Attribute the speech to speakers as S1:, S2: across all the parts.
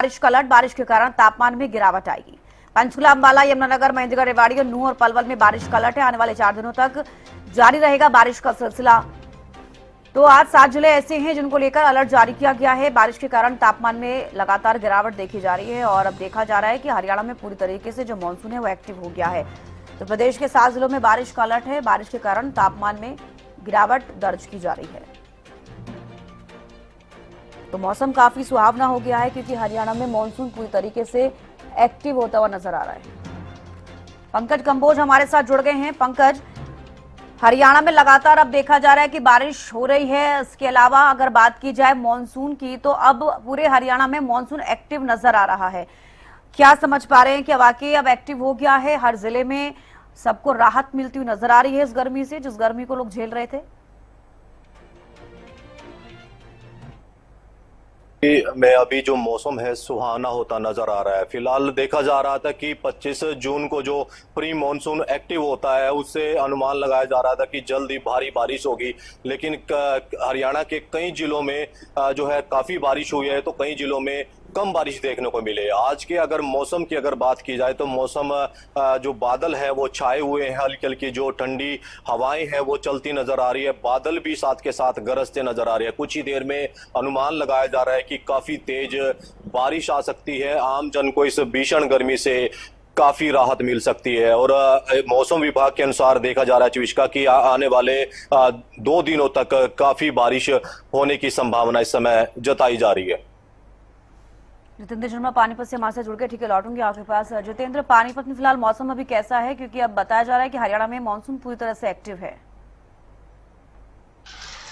S1: बारिश का अलर्ट। बारिश के कारण तापमान में गिरावट आएगी। पंचकुला, अंबाला, यमुनानगर, महेंद्रगढ़, रेवाड़ी और नूंह और पलवल में बारिश का अलर्ट है। आने वाले 4 दिनों तक जारी रहेगा बारिश का सिलसिला। तो आज 7 जिले ऐसे हैं जिनको लेकर अलर्ट जारी किया गया है। बारिश के कारण तापमान में लगातार गिरावट देखी जा रही है और अब देखा जा रहा है कि हरियाणा में पूरी तरीके से जो मानसून है वो एक्टिव हो गया है। तो प्रदेश के 7 जिलों में बारिश का अलर्ट है। बारिश के कारण तापमान में गिरावट दर्ज की जा रही है। तो मौसम काफी सुहावना हो गया है क्योंकि हरियाणा में मानसून पूरी तरीके से एक्टिव होता हुआ नजर आ रहा है। पंकज कंबोज हमारे साथ जुड़ गए हैं। पंकज, हरियाणा में लगातार अब देखा जा रहा है कि बारिश हो रही है। इसके अलावा अगर बात की जाए मानसून की, तो अब पूरे हरियाणा में मानसून एक्टिव नजर आ रहा है। क्या समझ पा रहे हैं कि वाकई अब एक्टिव हो गया है? हर जिले में सबको राहत मिलती हुई नजर आ रही है इस गर्मी से, जिस गर्मी को लोग झेल रहे थे।
S2: में अभी जो मौसम है सुहाना होता नजर आ रहा है। फिलहाल देखा जा रहा था कि 25 जून को जो प्री मॉनसून एक्टिव होता है उससे अनुमान लगाया जा रहा था कि जल्द ही भारी बारिश होगी, लेकिन हरियाणा के कई जिलों में जो है काफी बारिश हुई है, तो कई जिलों में कम बारिश देखने को मिले। आज के अगर मौसम की अगर बात की जाए तो मौसम जो बादल है वो छाए हुए हैं, हल्की हल्की जो ठंडी हवाएं हैं वो चलती नजर आ रही है। बादल भी साथ के साथ गरजते नजर आ रहे हैं। कुछ ही देर में अनुमान लगाया जा रहा है कि काफी तेज बारिश आ सकती है। आम जन को इस भीषण गर्मी से काफी राहत मिल सकती है। और मौसम विभाग के अनुसार देखा जा रहा है चिविष्का की आने वाले 2 दिनों तक काफी बारिश होने की संभावना इस समय जताई जा रही है।
S1: जितेंद्र शर्मा पानीपत से हमारे साथ जुड़ के, ठीक है, लौटूंगी आपके पास। जितेंद्र, पानीपत में फिलहाल मौसम अभी कैसा है? क्योंकि अब बताया जा रहा है कि हरियाणा में मानसून पूरी तरह से एक्टिव है।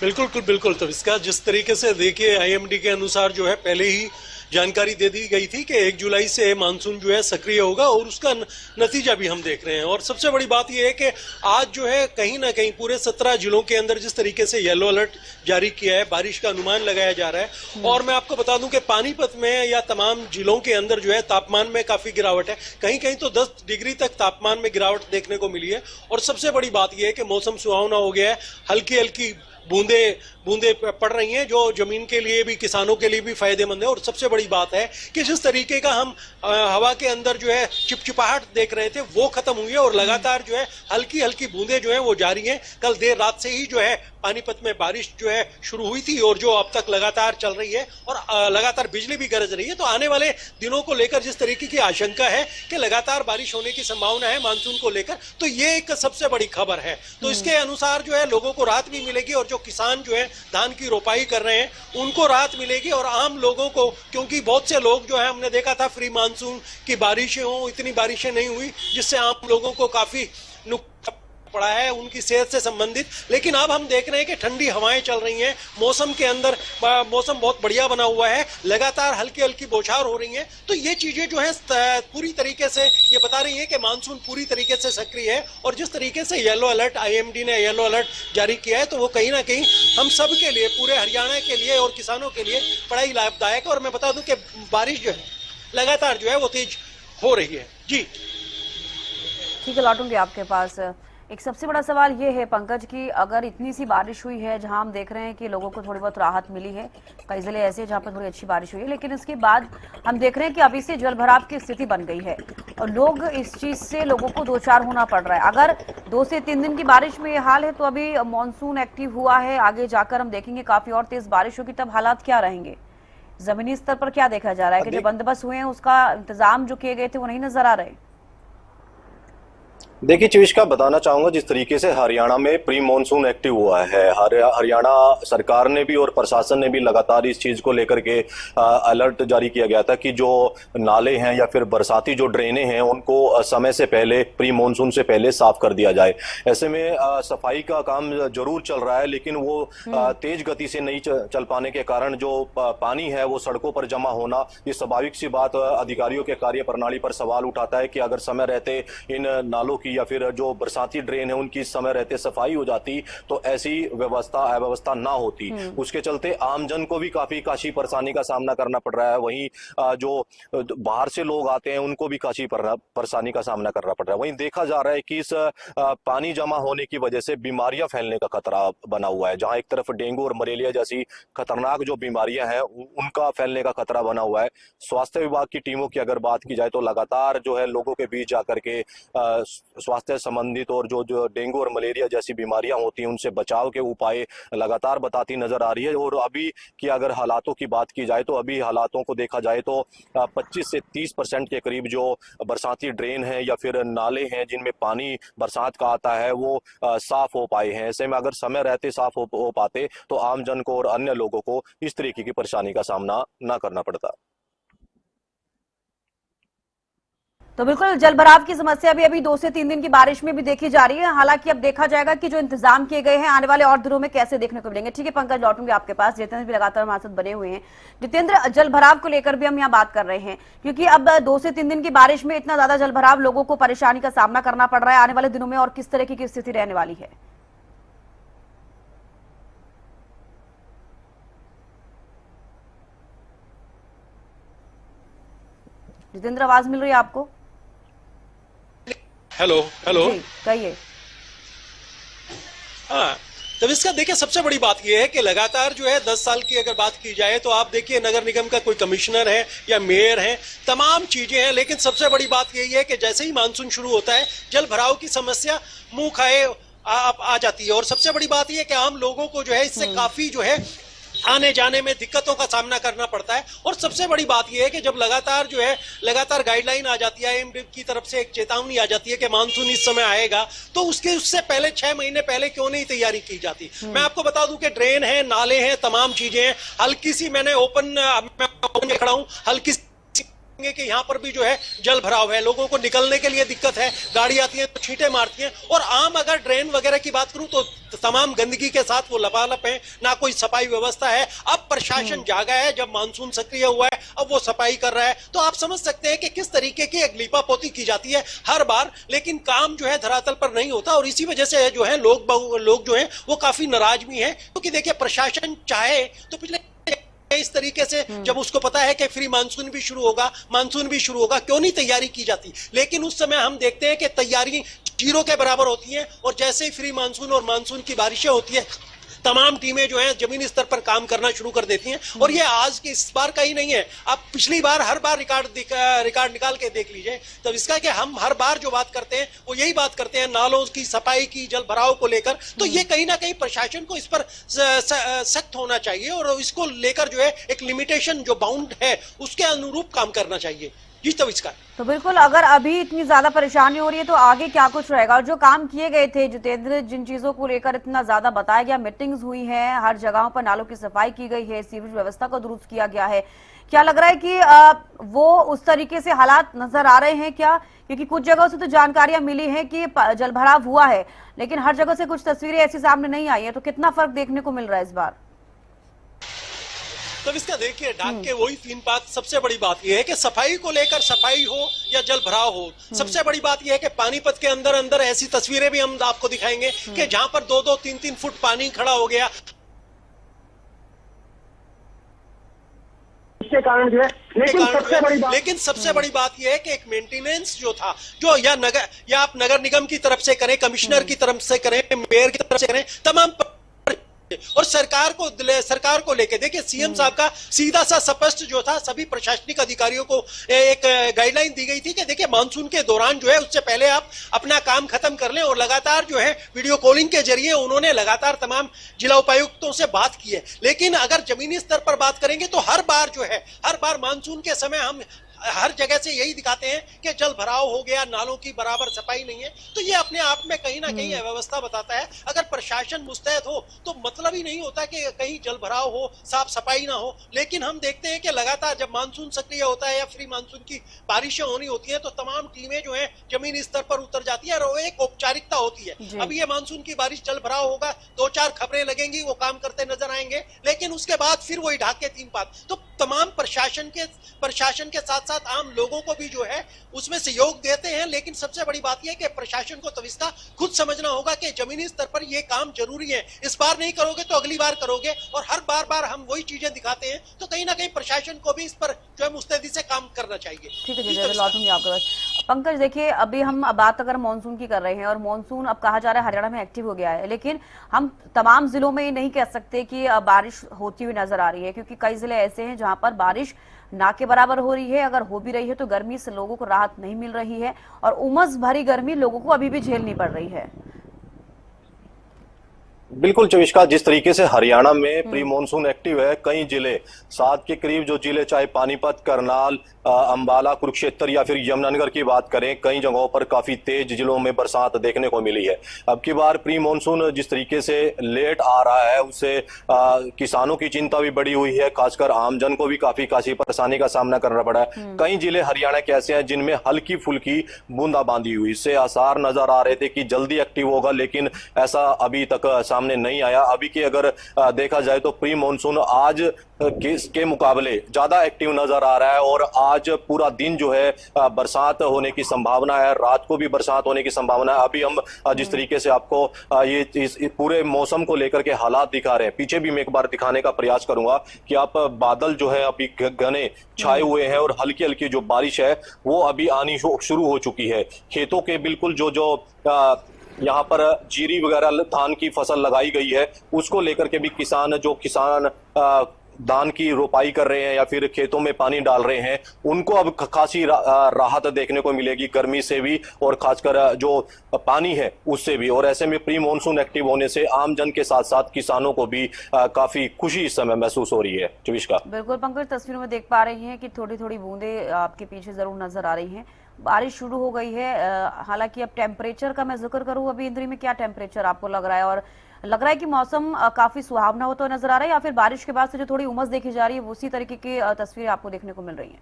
S3: बिल्कुल बिल्कुल। तो इसका जिस तरीके से देखिए, आईएमडी के अनुसार जो है पहले ही जानकारी दे दी गई थी कि 1 जुलाई से मानसून जो है सक्रिय होगा और उसका नतीजा भी हम देख रहे हैं। और सबसे बड़ी बात यह है कि आज जो है कहीं ना कहीं पूरे 17 जिलों के अंदर जिस तरीके से येलो अलर्ट जारी किया है, बारिश का अनुमान लगाया जा रहा है। और मैं आपको बता दूं कि पानीपत में या तमाम जिलों के अंदर जो है तापमान में काफी गिरावट है। कहीं कहीं तो 10 डिग्री तक तापमान में गिरावट देखने को मिली है। और सबसे बड़ी बात यह है कि मौसम सुहावना हो गया है। हल्की हल्की बूंदे पड़ रही हैं जो जमीन के लिए भी, किसानों के लिए भी फायदेमंद है। और सबसे बड़ी बात है कि जिस तरीके का हम हवा के अंदर जो है चिपचिपाहट देख रहे थे वो खत्म हुई है और लगातार जो है हल्की हल्की बूंदे जो है वो जारी हैं। कल देर रात से ही जो है पानीपत में बारिश जो है शुरू हुई थी और जो अब तक लगातार चल रही है और लगातार बिजली भी गरज रही है। तो आने वाले दिनों को लेकर जिस तरीके की आशंका है कि लगातार बारिश होने की संभावना है मानसून को लेकर, तो ये एक सबसे बड़ी खबर है। तो इसके अनुसार जो है लोगों को राहत भी मिलेगी और जो किसान जो है धान की रोपाई कर रहे हैं उनको राहत मिलेगी। और आम लोगों को, क्योंकि बहुत से लोग जो है हमने देखा था प्री मानसून की बारिशें हो, इतनी बारिशें नहीं हुई जिससे आम लोगों को काफी नुकसान पड़ा है उनकी सेहत से संबंधित। लेकिन अब हम देख रहे हैं कि ठंडी हवाएं चल रही हैं, मौसम के अंदर मौसम बहुत बढ़िया बना हुआ है, लगातार हल्की हल्की बौछार हो रही हैं। तो ये चीजें जो है पूरी तरीके से ये बता रही है कि मानसून पूरी तरीके से सक्रिय है। और जिस तरीके से येलो अलर्ट आईएमडी ने येलो अलर्ट जारी किया है, तो वो कहीं ना कहीं हम सब के लिए, पूरे हरियाणा के लिए और किसानों के लिए बड़ा ही लाभदायक है। और मैं बता दूं कि बारिश जो है लगातार जो है वो तेज हो रही है। जी
S1: ठीक है, लौटूंगी आपके पास। एक सबसे बड़ा सवाल ये है पंकज कि अगर इतनी सी बारिश हुई है, जहां हम देख रहे हैं कि लोगों को थोड़ी बहुत राहत मिली है, कई जिले ऐसे हैं जहां पर थोड़ी अच्छी बारिश हुई है, लेकिन इसके बाद हम देख रहे हैं कि अभी से जलभराव की स्थिति बन गई है और लोग इस चीज से, लोगों को दो चार होना पड़ रहा है। अगर 2 से 3 दिन की बारिश में ये हाल है, तो अभी मानसून एक्टिव हुआ है, आगे जाकर हम देखेंगे काफी और तेज बारिश होगी, तब हालात क्या रहेंगे? जमीनी स्तर पर क्या देखा जा रहा है कि जो बंदोबस्त हुए हैं उसका इंतजाम जो किए गए थे वो नहीं नजर आ रहे?
S2: देखिए चिविष्का, बताना चाहूंगा जिस तरीके से हरियाणा में प्री मॉनसून एक्टिव हुआ है, हरियाणा सरकार ने भी और प्रशासन ने भी लगातार इस चीज को लेकर के अलर्ट जारी किया गया था कि जो नाले हैं या फिर बरसाती जो ड्रेनें हैं उनको समय से पहले, प्री मॉनसून से पहले साफ कर दिया जाए। ऐसे में सफाई का काम जरूर चल रहा है, लेकिन वो तेज गति से नहीं चल पाने के कारण जो पानी है वो सड़कों पर जमा होना, ये स्वाभाविक सी बात अधिकारियों के कार्य प्रणाली पर सवाल उठाता है कि अगर समय रहते इन नालों की या फिर जो बरसाती ड्रेन है उनकी समय रहते सफाई हो जाती तो ऐसी अव्यवस्था ना होती। उसके चलते आमजन को भी काफी काशी परेशानी का सामना करना पड़ रहा है। वहीं जो बाहर से लोग आते हैं उनको भी काशी परेशानी का सामना करना पड़ रहा है। वहीं देखा जा रहा है कि इस पानी जमा होने की वजह से बीमारियां फैलने का खतरा बना हुआ है। जहां एक तरफ डेंगू और मलेरिया जैसी खतरनाक जो बीमारियां हैं उनका फैलने का खतरा बना हुआ है। स्वास्थ्य विभाग की टीमों की अगर बात की जाए तो लगातार जो है लोगों के बीच जाकर के स्वास्थ्य संबंधित और जो डेंगू और मलेरिया जैसी बीमारियां होती हैं उनसे बचाव के उपाय लगातार बताती नजर आ रही है। और अभी की अगर हालातों की बात की जाए तो अभी हालातों को देखा जाए तो 25 से 30% के करीब जो बरसाती ड्रेन है या फिर नाले हैं जिनमें पानी बरसात का आता है वो साफ हो पाए हैं। ऐसे में अगर समय रहते साफ हो पाते तो आम जन को और अन्य लोगों को इस तरीके की परेशानी का सामना ना करना पड़ता।
S1: तो बिल्कुल जलभराव की समस्या भी अभी 2 से 3 दिन की बारिश में भी देखी जा रही है। हालांकि अब देखा जाएगा कि जो इंतजाम किए गए हैं आने वाले और दिनों में कैसे देखने को मिलेंगे। ठीक है पंकज, लौटूंगे आपके पास। जितेंद्र भी लगातार हमारे साथ बने हुए हैं। जितेंद्र, जलभराव को लेकर भी हम यहाँ बात कर रहे हैं क्योंकि अब 2 से 3 दिन की बारिश में इतना ज्यादा जलभराव, लोगों को परेशानी का सामना करना पड़ रहा है। आने वाले दिनों में और किस तरह की स्थिति रहने वाली है? जितेंद्र, आवाज मिल रही है आपको?
S3: हेलो हेलो,
S1: कहिए।
S3: हाँ, तब इसका देखिए सबसे बड़ी बात यह है कि लगातार जो है 10 साल की अगर बात की जाए तो आप देखिए नगर निगम का कोई कमिश्नर है या मेयर है, तमाम चीजें हैं, लेकिन सबसे बड़ी बात यही है कि जैसे ही मानसून शुरू होता है जल भराव की समस्या मुंह खाए आ जाती है। और सबसे बड़ी बात यह है कि आम लोगों को जो है इससे काफी जो है आने जाने में दिक्कतों का सामना करना पड़ता है। और सबसे बड़ी बात यह है कि जब लगातार गाइडलाइन आ जाती है, आईएमडी की तरफ से एक चेतावनी आ जाती है कि मानसून इस समय आएगा, तो उससे पहले 6 महीने पहले क्यों नहीं तैयारी की जाती। मैं आपको बता दूं कि ड्रेन है, नाले हैं, तमाम चीजें हैं। हल्की सी मैंने ओपन में खड़ा हूं, हल्की कि यहाँ पर भी जो है जल भराव है, लोगों को निकलने के लिए दिक्कत है, गाड़ी आती है तो छींटे मारती हैं। और आम अगर ड्रेन वगैरह की बात करूं तो तमाम गंदगी के साथ वो लबालब है, ना कोई सफाई व्यवस्था है। अब प्रशासन जागा है, जब मानसून सक्रिय हुआ है अब वो सफाई कर रहा है। तो आप समझ सकते हैं कि किस तरीके की एक लीपापोती की जाती है हर बार, लेकिन काम जो है धरातल पर नहीं होता। और इसी वजह से जो है लोग जो है वो काफी नाराज भी हैं, क्योंकि देखिए प्रशासन चाहे तो पिछले इस तरीके से जब उसको पता है कि फ्री मानसून भी शुरू होगा, क्यों नहीं तैयारी की जाती। लेकिन उस समय हम देखते हैं कि तैयारी 0 के बराबर होती है और जैसे ही फ्री मानसून और मानसून की बारिशें होती है तमाम टीमें जो हैं जमीनी स्तर पर काम करना शुरू कर देती हैं। और ये आज के इस बार का ही नहीं है, आप पिछली बार हर बार रिकॉर्ड निकाल के देख लीजिए। तब इसका कि हम हर बार जो बात करते हैं वो यही बात करते हैं नालों की सफाई की, जल भराव को लेकर। तो ये कहीं ना कहीं प्रशासन को इस पर सख्त होना चाहिए और इसको लेकर जो है एक लिमिटेशन जो बाउंड है उसके अनुरूप काम करना चाहिए। जी तब इसका
S1: तो बिल्कुल, अगर अभी इतनी ज्यादा परेशानी हो रही है तो आगे क्या कुछ रहेगा? और जो काम किए गए थे जितेंद्र, जिन चीजों को लेकर इतना ज्यादा बताया गया, मीटिंग्स हुई हैं, हर जगहों पर नालों की सफाई की गई है, सीवरेज व्यवस्था को दुरुस्त किया गया है, क्या लग रहा है कि वो उस तरीके से हालात नजर आ रहे हैं क्या? क्योंकि कुछ जगहों से तो जानकारियां मिली है कि जलभराव हुआ है, लेकिन हर जगह से कुछ तस्वीरें ऐसी सामने नहीं आई है। तो कितना फर्क देखने को मिल रहा है इस बार?
S3: तब इसका देखिए ढाक के वही 3 बात। सबसे बड़ी बात यह है कि सफाई को लेकर, सफाई हो या जल भराव हो, सबसे बड़ी बात यह है कि पानीपत के अंदर ऐसी तस्वीरें भी हम आपको दिखाएंगे कि जहां पर 2-2, 3-3 फुट पानी खड़ा हो गया।
S4: इसके कारण जो है,
S3: लेकिन सबसे बड़ी बात यह है कि एक मेंटेनेंस जो था, जो या आप नगर निगम की तरफ से करें, कमिश्नर की तरफ से करें, मेयर की तरफ से करें, तमाम और सरकार को लेके देखिए सीएम साहब का सीधा सा स्पष्ट जो था सभी प्रशासनिक अधिकारियों को एक गाइडलाइन दी गई थी कि देखिए मानसून के दौरान जो है उससे पहले आप अपना काम खत्म कर लें। और लगातार जो है वीडियो कॉलिंग के जरिए उन्होंने लगातार तमाम जिला उपायुक्तों से बात की है। लेकिन अगर जमीनी स्तर पर बात करेंगे तो हर बार मानसून के समय हम हर जगह से यही दिखाते हैं कि जल भराव हो गया, नालों की बराबर सफाई नहीं है। तो ये अपने आप में कहीं ना कहीं अव्यवस्था बताता है। अगर प्रशासन मुस्तैद हो तो मतलब ही नहीं होता कि कहीं जल भराव हो, साफ सफाई ना हो। लेकिन हम देखते हैं कि लगातार जब मानसून सक्रिय होता है या फ्री मानसून की बारिशें होनी होती है तो तमाम टीमें जो है जमीनी स्तर पर उतर जाती है और वो एक औपचारिकता होती है। अब ये मानसून की बारिश, जल भराव होगा, 2-4 खबरें लगेंगी, वो काम करते नजर आएंगे, लेकिन उसके बाद फिर वही ढाक के 3 बात। तो तमाम प्रशासन के साथ साथ आम लोगों को भी जो है उसमें सहयोग देते हैं। लेकिन सबसे बड़ी बात यह है कि प्रशासन को तो इसका खुद समझना होगा कि जमीनी स्तर पर यह काम जरूरी है। इस बार नहीं करोगे तो अगली बार करोगे, और हर बार हम वही चीजें दिखाते हैं, तो कहीं ना कहीं प्रशासन को भी इस पर जो है मुस्तैदी से काम करना चाहिए।
S1: ठीक है जी, लौटूंगी आपके पास। पंकज देखिए, अभी हम बात अगर मानसून की कर रहे हैं और मानसून अब कहा जा रहा है हरियाणा में एक्टिव हो गया है, लेकिन हम तमाम जिलों में ये नहीं कह सकते कि बारिश होती हुई नजर आ रही है, क्योंकि कई जिले ऐसे हैं जहां पर बारिश ना के बराबर हो रही है। अगर हो भी रही है तो गर्मी से लोगों को राहत नहीं मिल रही है और उमस भरी गर्मी लोगों को अभी भी झेलनी पड़ रही है।
S2: बिल्कुल चविष्का, जिस तरीके से हरियाणा में प्री मानसून एक्टिव है, कई जिले 7 के करीब जो जिले, चाहे पानीपत, करनाल, अंबाला, कुरुक्षेत्र या फिर यमुनानगर की बात करें, कई जगहों पर काफी तेज जिलों में बरसात देखने को मिली है। अब की बार प्री मानसून जिस तरीके से लेट आ रहा है, उससे किसानों की चिंता भी बढ़ी हुई है, खासकर आमजन को भी काफी परेशानी का सामना करना पड़ा है। कई जिले हरियाणा के ऐसे हैं जिनमें हल्की फुल्की बूंदाबांदी हुई, इससे आसार नजर आ रहे थे कि जल्दी एक्टिव होगा, लेकिन ऐसा अभी तक सामने नहीं आया। अभी की अगर देखा जाए तो प्री मानसून आज के मुकाबले ज्यादा एक्टिव नजर आ रहा है और आज पूरा दिन जो है बरसात होने की संभावना है, रात को भी बरसात होने की संभावना है। अभी हम जिस तरीके से आपको ये इस पूरे मौसम को लेकर के हालात दिखा रहे हैं, पीछे भी मैं एक बार दिखाने का प्रयास करूंगा कि आप बादल जो है अभी घने छाए हुए हैं और हल्की हल्की जो बारिश है वो अभी आनी शुरू हो चुकी है। खेतों के बिल्कुल जो यहाँ पर जीरी वगैरह धान की फसल लगाई गई है, उसको लेकर के भी किसान धान की रोपाई कर रहे हैं या फिर खेतों में पानी डाल रहे हैं, उनको अब खासी राहत देखने को मिलेगी गर्मी से भी और खासकर जो पानी है उससे भी। और ऐसे में प्री मानसून एक्टिव होने से आम जन के साथ साथ किसानों को भी काफी खुशी इस समय महसूस हो रही है। चविष्का,
S1: बिल्कुल पंकज, तस्वीरों में देख पा रही हैं कि थोड़ी थोड़ी बूंदे आपके पीछे जरूर नजर आ रही हैं। बारिश शुरू हो गई है। हालांकि अब टेम्परेचर का मैं जिक्र करूं, अभी इंद्री में क्या टेम्परेचर आपको लग रहा है, और लग रहा है कि मौसम काफी सुहावना होता हुआ नजर आ रहा है, या फिर बारिश के बाद से जो थोड़ी उमस देखी जा रही है उसी तरीके की तस्वीरें आपको देखने को मिल रही हैं?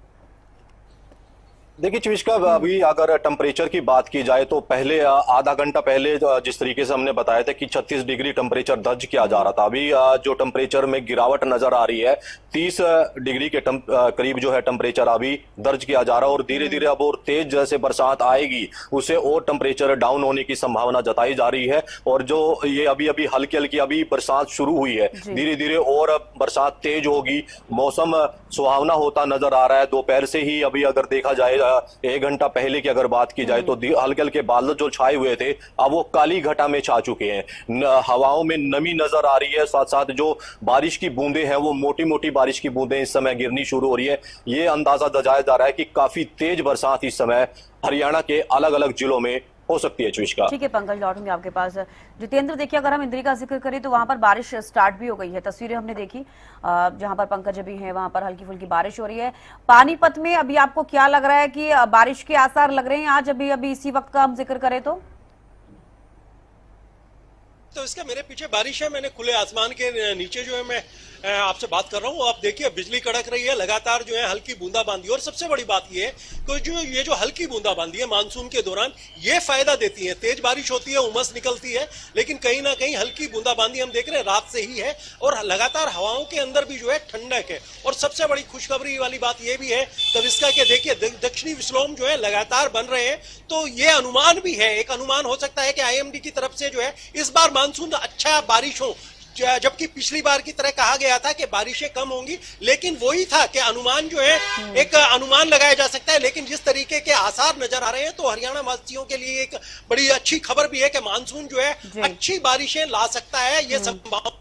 S2: देखिए चविष्का, अभी अगर टेम्परेचर की बात की जाए तो पहले आधा घंटा पहले जिस तरीके से हमने बताया था कि 36 डिग्री टेम्परेचर दर्ज किया जा रहा था, अभी जो टेम्परेचर में गिरावट नजर आ रही है, 30 डिग्री के करीब जो है टेम्परेचर अभी दर्ज किया जा रहा है। और धीरे धीरे अब और तेज जैसे बरसात आएगी उससे और टेम्परेचर डाउन होने की संभावना जताई जा रही है। और जो ये अभी अभी हल्की अभी बरसात शुरू हुई है, धीरे धीरे और बरसात तेज होगी, मौसम सुहावना होता नजर आ रहा है। दोपहर से ही अभी अगर देखा जाए, 1 घंटा पहले की अगर बात की जाए तो हल्के हल्के बादल जो छाए हुए थे अब वो काली घटा में छा चुके हैं। हवाओं में नमी नजर आ रही है, साथ साथ जो बारिश की बूंदें हैं वो मोटी मोटी बारिश की बूंदें इस समय गिरनी शुरू हो रही है। ये अंदाजा दजाया जा रहा है कि काफी तेज बरसात इस समय हरियाणा के अलग अलग जिलों में हो सकती है। चविष्का,
S1: ठीक है पंकज, लौटूंगी आपके पास। जितेंद्र देखिए, अगर हम इंद्री का जिक्र करें तो वहां पर बारिश स्टार्ट भी हो गई है। तस्वीरें हमने देखी जहां पर पंकज अभी हैं, वहां पर हल्की फुल्की बारिश हो रही है। पानीपत में अभी आपको क्या लग रहा है कि बारिश के आसार लग रहे हैं आज अभी इसी वक्त का हम जिक्र करें तो?
S3: इसके मेरे पीछे बारिश है, मैंने खुले आसमान के नीचे जो है मैं आपसे बात कर रहा हूँ। आप देखिए बिजली कड़क रही है, लगातार जो है हल्की बूंदाबांदी। और सबसे बड़ी बात ये है कि ये जो हल्की बूंदाबांदी है मानसून के दौरान ये फायदा देती है। तेज बारिश होती है, उमस निकलती है, लेकिन कहीं ना कहीं हल्की बूंदाबांदी हम देख रहे हैं रात से ही है और लगातार हवाओं के अंदर भी जो है ठंडक है। और सबसे बड़ी खुशखबरी वाली बात यह भी है तविस्का के, देखिए दक्षिणी विस्लोम जो है लगातार बन रहे हैं, तो ये अनुमान भी है, एक अनुमान हो सकता है कि आईएमडी की तरफ से जो है इस बार मानसून अच्छा बारिश हो, जबकि पिछली बार की तरह कहा गया था कि बारिशें कम होंगी, लेकिन वही था कि अनुमान जो है एक अनुमान लगाया जा सकता है। लेकिन जिस तरीके के आसार नजर आ रहे हैं तो हरियाणा वासियों के लिए एक बड़ी अच्छी खबर भी है कि मानसून जो है अच्छी बारिशें ला सकता है। ये संभावना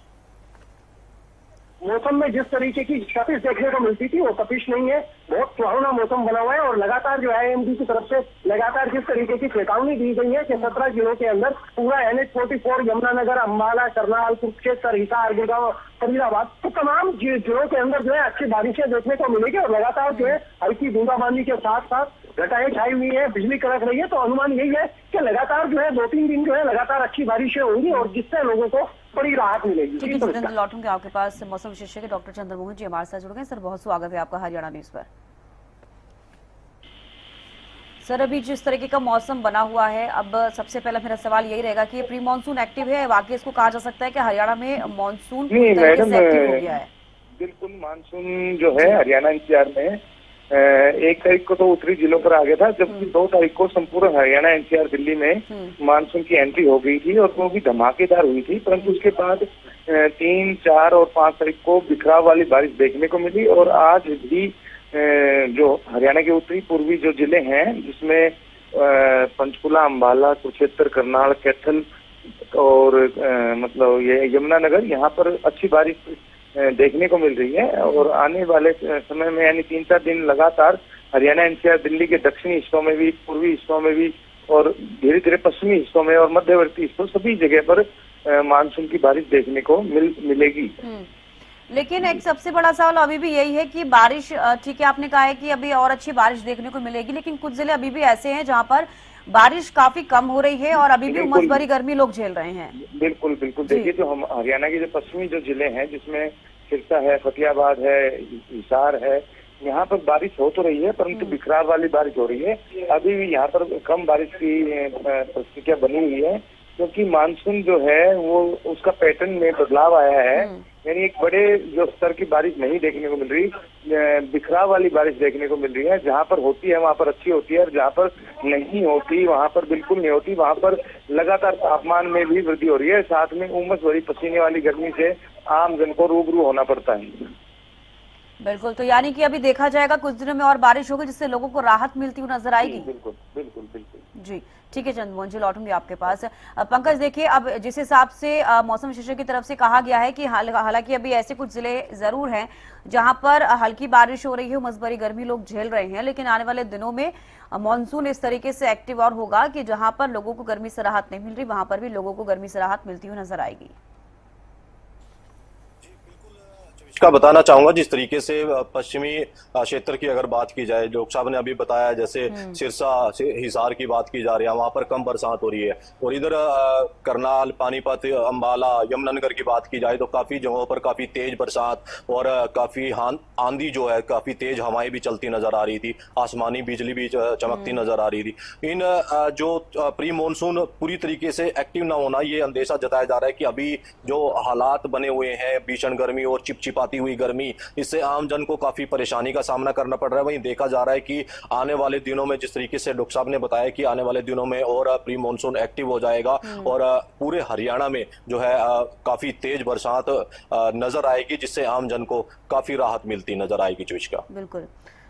S4: मौसम में जिस तरीके की तपिश देखने को मिलती थी वो तपिश नहीं है, बहुत सुहावना मौसम बना हुआ है। और लगातार जो आईएमडी की तरफ से लगातार जिस तरीके की चेतावनी दी गई है कि 17 जिलों के अंदर पूरा NH44, यमुनानगर, अंबाला, करनाल, कुरुक्षेत्र, हिसार, गुड़गांव, फरीदाबाद, तो तमाम जिलों के अंदर जो है अच्छी बारिशें देखने को मिलेगी। और लगातार जो है हल्की बूंदाबांदी के साथ साथ घटाएं छाई हुई है, बिजली कड़क रही है, तो अनुमान यही है कि लगातार जो है 2-3 दिन जो है लगातार अच्छी बारिशें होंगी और जिससे लोगों को बड़ी राहत मिलेगी।
S1: ठीक है जितेंद्र, लौटूंगे आपके पास। मौसम विशेषज्ञ डॉक्टर चंद्रमोहन जी हमारे साथ जुड़ गए। सर बहुत स्वागत है आपका हरियाणा न्यूज पर। सर अभी जिस तरीके का मौसम बना हुआ है, अब सबसे पहला मेरा सवाल यही रहेगा कि ये प्री मानसून एक्टिव है, वाकई इसको कहा जा सकता है कि हरियाणा में मानसून पूरी तरीके से एक्टिव हो गया है?
S5: बिल्कुल, मानसून जो है हरियाणा एनसीआर में 1 तारीख को तो उत्तरी जिलों पर आ गया था, जबकि 2 तारीख को संपूर्ण हरियाणा, एनसीआर, दिल्ली में मानसून की एंट्री हो गई थी और वो भी धमाकेदार हुई थी। परंतु उसके बाद 3, 4 और 5 तारीख को बिखराव वाली बारिश देखने को मिली और आज भी जो हरियाणा के उत्तरी पूर्वी जो जिले हैं, जिसमें पंचकुला, अंबाला, कुरुक्षेत्र, करनाल, कैथल और मतलब ये यमुनानगर, यहाँ पर अच्छी बारिश देखने को मिल रही है। और आने वाले समय में यानी 3-4 दिन लगातार हरियाणा, एनसीआर, दिल्ली के दक्षिणी हिस्सों में भी, पूर्वी हिस्सों में भी और धीरे धीरे पश्चिमी हिस्सों में और मध्यवर्ती हिस्सों, सभी जगह पर मानसून की बारिश देखने को मिलेगी।
S1: लेकिन एक सबसे बड़ा सवाल अभी भी यही है कि बारिश, ठीक है आपने कहा है कि अभी और अच्छी बारिश देखने को मिलेगी, लेकिन कुछ जिले अभी भी ऐसे हैं जहां पर बारिश काफी कम हो रही है और अभी भी उमस भरी गर्मी लोग झेल रहे हैं।
S5: बिल्कुल बिल्कुल, देखिए जो हम हरियाणा के जो पश्चिमी जो जिले हैं, जिसमें सिरसा है, फतेहाबाद है, हिसार है, यहाँ पर बारिश हो तो रही है, परंतु बिखराव वाली बारिश हो रही है। अभी भी यहाँ पर कम बारिश की परिस्थितियां बनी हुई है, क्योंकि मानसून जो है वो उसका पैटर्न में बदलाव आया है। यानी एक बड़े जो स्तर की बारिश नहीं देखने को मिल रही, बिखराव वाली बारिश देखने को मिल रही है। जहाँ पर होती है वहाँ पर अच्छी होती है और जहाँ पर नहीं होती वहाँ पर बिल्कुल नहीं होती। वहाँ पर लगातार तापमान में भी वृद्धि हो रही है, साथ में उमस भरी पसीने वाली गर्मी से आम जन को रूबरू होना पड़ता है।
S1: बिल्कुल, तो यानी कि अभी देखा जाएगा कुछ दिनों में और बारिश होगी जिससे लोगों को राहत मिलती हुई नजर आएगी।
S5: बिल्कुल बिल्कुल बिल्कुल
S1: जी ठीक है चंद्रमोहन जी, लौटूंगी आपके पास। पंकज देखिए, अब जिस हिसाब से मौसम विशेषज्ञ की तरफ से कहा गया है कि हालांकि अभी ऐसे कुछ जिले जरूर हैं जहां पर हल्की बारिश हो रही है, उमस भरी गर्मी लोग झेल रहे हैं, लेकिन आने वाले दिनों में मानसून इस तरीके से एक्टिव और होगा कि जहां पर लोगों को गर्मी से राहत नहीं मिल रही, वहां पर भी लोगों को गर्मी से राहत मिलती हुई नजर आएगी।
S2: का बताना चाहूंगा, जिस तरीके से पश्चिमी क्षेत्र की अगर बात की जाए, डॉक्टर साहब ने अभी बताया, जैसे सिरसा से हिसार की बात की जा रही है, वहां पर कम बरसात हो रही है। और इधर करनाल, पानीपत, अंबाला, यमुनानगर की बात की जाए तो काफी जगहों पर काफी तेज बरसात और काफी आंधी जो है, काफी तेज हवाएं भी चलती नजर आ रही थी, आसमानी बिजली भी चमकती नजर आ रही थी। इन जो प्री मानसून पूरी तरीके से एक्टिव ना होना, ये अंदेशा जताया जा रहा है कि अभी जो हालात बने हुए हैं, भीषण गर्मी और चिपचिपाती हुई गर्मी, इससे आम जन को काफी परेशानी का सामना करना पड़ रहा है। वहीं देखा जा रहा है कि आने वाले दिनों में, जिस तरीके से डॉक्टर साहब ने बताया कि आने वाले दिनों में और प्री मानसून एक्टिव हो जाएगा और पूरे हरियाणा में जो है काफी तेज बरसात नजर आएगी, जिससे आम जन को काफी राहत मिलती नजर आएगी। चुविष्का,
S1: बिल्कुल,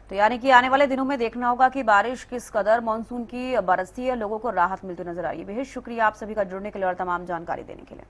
S1: तो यानी कि आने वाले दिनों में देखना होगा कि बारिश किस कदर मानसून की बरसती है, लोगों को राहत मिलती नजर आ रही है। बेहद शुक्रिया आप सभी का जुड़ने के लिए और तमाम जानकारी देने के लिए।